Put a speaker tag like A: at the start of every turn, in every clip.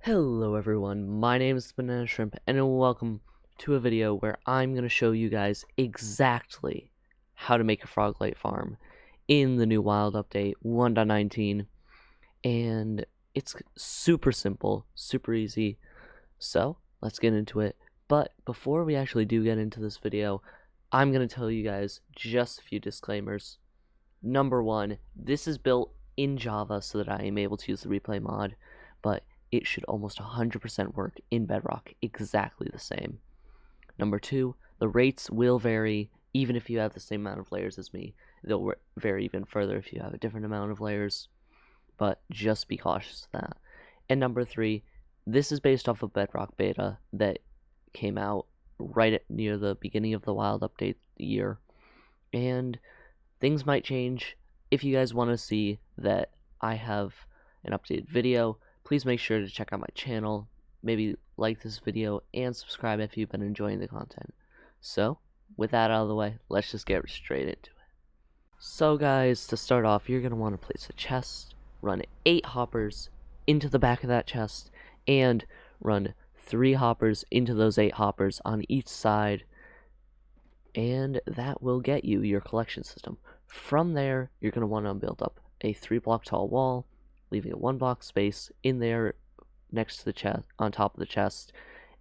A: Hello everyone, my name is Banana Shrimp and welcome to a video where I'm going to show you guys exactly how to make a Froglight farm in the new Wild Update 1.19, and it's super simple, super easy, so let's get into it. But before we actually do get into this video, I'm going to tell you guys just a few disclaimers. Number one, this is built in Java so that I am able to use the replay mod, but it should almost 100% work in Bedrock exactly the same. Number two, the rates will vary even if you have the same amount of layers as me. They'll vary even further if you have a different amount of layers, but just be cautious of that. And number three, this is based off of Bedrock beta that came out near the beginning of the Wild Update year, and things might change. If you guys want to see that I have an updated video, please make sure to check out my channel, maybe like this video, and subscribe if you've been enjoying the content. So, with that out of the way, let's just get straight into it. So guys, to start off, you're going to want to place a chest, run 8 hoppers into the back of that chest, and run 3 hoppers into those 8 hoppers on each side, and that will get you your collection system. From there, you're going to want to build up a 3-block tall wall, leaving a 1-block space in there next to the chest, on top of the chest.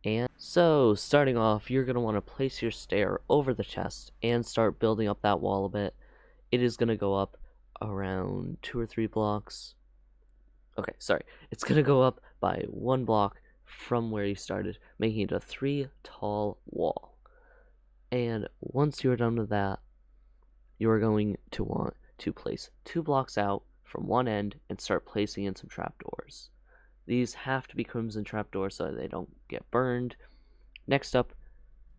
A: And so, starting off, you're going to want to place your stair over the chest and start building up that wall a bit. It is going to go up around 2 or 3 blocks. Okay, sorry. It's going to go up by 1 block from where you started, making it a 3-tall wall. And once you're done with that, you are going to want to place 2 blocks out from one end and start placing in some trapdoors. These have to be crimson trapdoors so they don't get burned. Next up,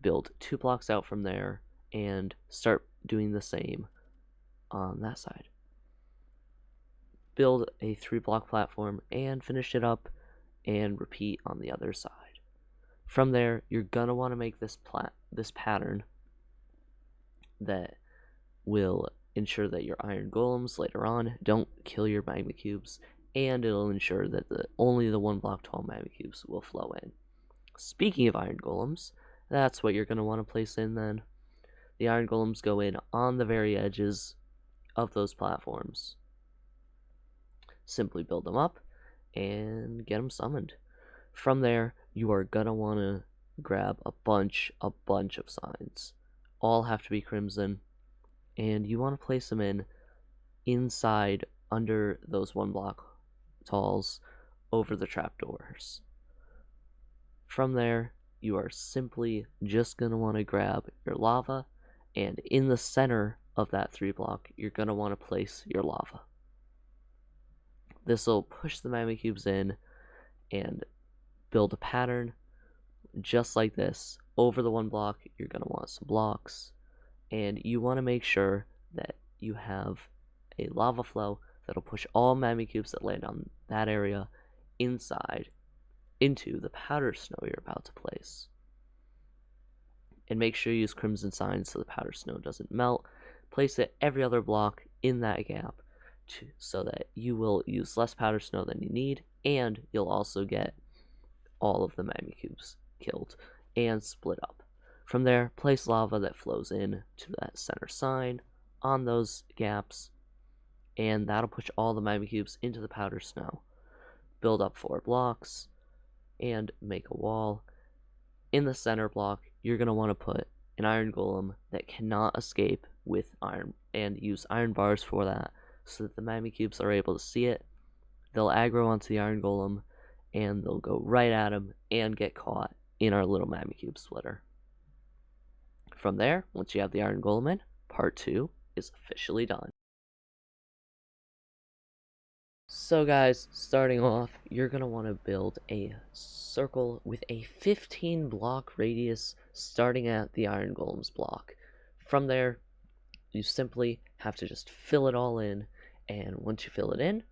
A: build 2 blocks out from there and start doing the same on that side. Build a 3-block platform and finish it up and repeat on the other side. From there, you're gonna want to make this pattern that will ensure that your iron golems later on don't kill your magma cubes, and it'll ensure that only the 1-block tall magma cubes will flow in. Speaking of iron golems, that's what you're going to want to place in then. The iron golems go in on the very edges of those platforms. Simply build them up and get them summoned. From there, you are going to want to grab a bunch of signs. All have to be crimson, and you want to place them inside under those 1-block talls over the trapdoors. From there, you are simply just going to want to grab your lava, and in the center of that 3-block, you're going to want to place your lava. This will push the magma cubes in and build a pattern just like this. Over the 1-block, you're going to want some blocks, and you want to make sure that you have a lava flow that'll push all magma cubes that land on that area inside into the powder snow you're about to place. And make sure you use crimson signs so the powder snow doesn't melt. Place it every other block in that gap so that you will use less powder snow than you need, and you'll also get all of the magma cubes killed and split up. From there, place lava that flows in to that center sign on those gaps, and that'll push all the magma cubes into the powder snow. Build up 4 blocks and make a wall. In the center block, you're going to want to put an iron golem that cannot escape with iron, and use iron bars for that so that the magma cubes are able to see it. They'll aggro onto the iron golem and they'll go right at him and get caught in our little magma cube splitter. From there, once you have the iron golem in, part 2 is officially done. So guys, starting off, you're going to want to build a circle with a 15-block radius starting at the iron golem's block. From there, you simply have to just fill it all in, and once you fill it in,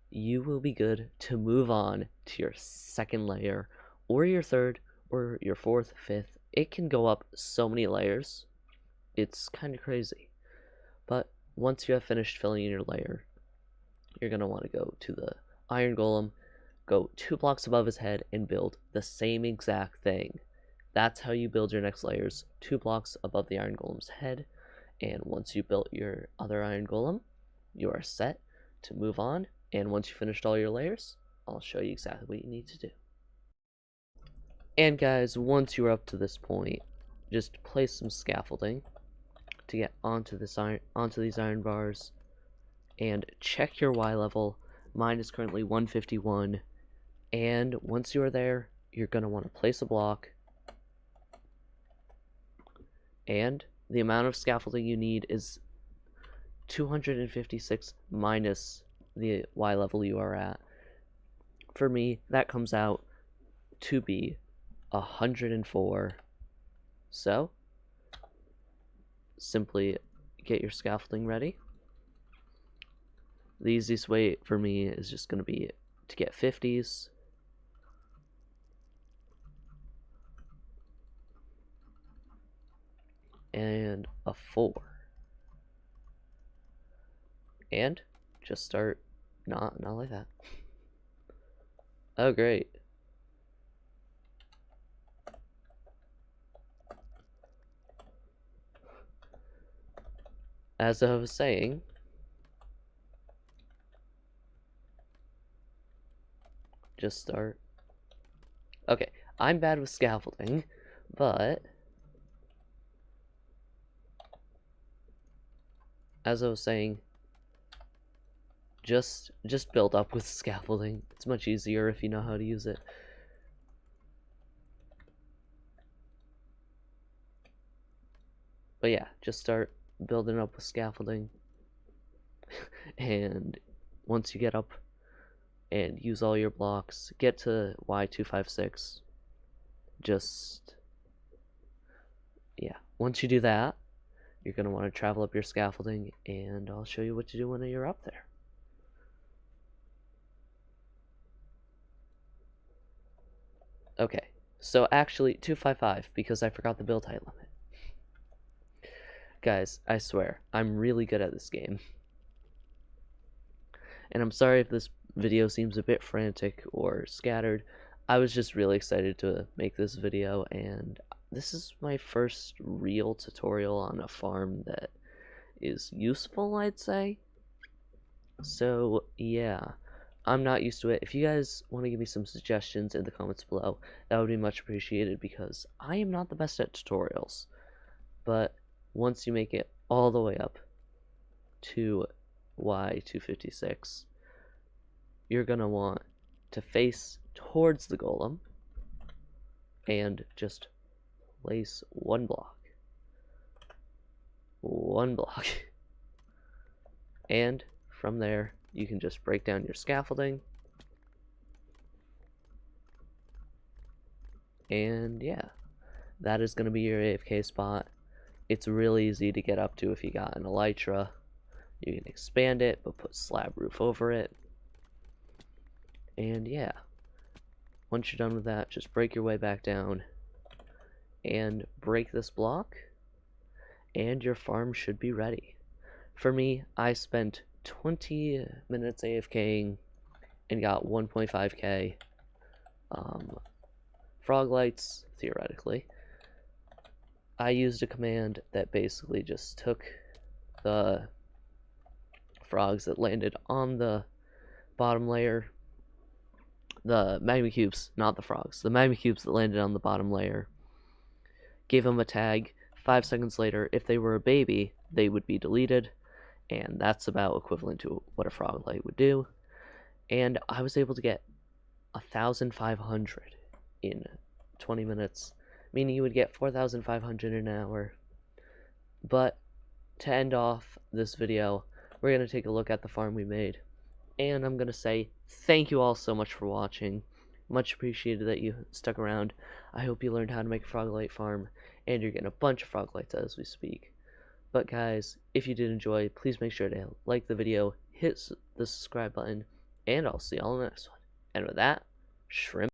A: you will be good to move on to your second layer, or your third, or your fourth, fifth. It can go up so many layers, it's kind of crazy. But once you have finished filling in your layer, you're going to want to go to the iron golem, go 2 blocks above his head and build the same exact thing. That's how you build your next layers, 2 blocks above the iron golem's head. And once you built your other iron golem, you are set to move on. And once you finished all your layers, I'll show you exactly what you need to do. And guys, once you're up to this point, just place some scaffolding to get onto these iron bars, and check your Y level. Mine is currently 151, and once you are there, you're going to want to place a block, and the amount of scaffolding you need is 256 minus the Y level you are at. For me, that comes out to be 104. So, simply get your scaffolding ready. The easiest way for me is just going to be to get 50s. And a 4. And just start not like that. Oh great. As I was saying, just start. Okay, I'm bad with scaffolding, but as I was saying, just build up with scaffolding. It's much easier if you know how to use it. But yeah, just start building up with scaffolding. And once you get up and use all your blocks, get to Y256. Yeah, once you do that, you're going to want to travel up your scaffolding, and I'll show you what to do when you're up there. Okay, so actually 255, because I forgot the build height limit. Guys, I swear, I'm really good at this game. And I'm sorry if this video seems a bit frantic or scattered. I was just really excited to make this video, and this is my first real tutorial on a farm that is useful, I'd say. So yeah, I'm not used to it. If you guys want to give me some suggestions in the comments below, that would be much appreciated, because I am not the best at tutorials. But once you make it all the way up to Y256, you're gonna want to face towards the golem and just place one block. And from there, you can just break down your scaffolding. And yeah, that is going to be your AFK spot. It's really easy to get up to if you got an elytra. You can expand it, but put slab roof over it. And yeah, once you're done with that, just break your way back down and break this block, and your farm should be ready. For me, I spent 20 minutes AFKing and got 1.5k frog lights, theoretically. I used a command that basically just took the frogs that landed on the bottom layer, the magma cubes, not the frogs, the magma cubes that landed on the bottom layer, gave them a tag. 5 seconds later, if they were a baby, they would be deleted, and that's about equivalent to what a frog light would do. And I was able to get 1,500 in 20 minutes, meaning you would get 4,500 an hour. But to end off this video, we're going to take a look at the farm we made. And I'm going to say thank you all so much for watching. Much appreciated that you stuck around. I hope you learned how to make a frog light farm, and you're getting a bunch of frog lights as we speak. But guys, if you did enjoy, please make sure to like the video, hit the subscribe button, and I'll see y'all in the next one. And with that, shrimp.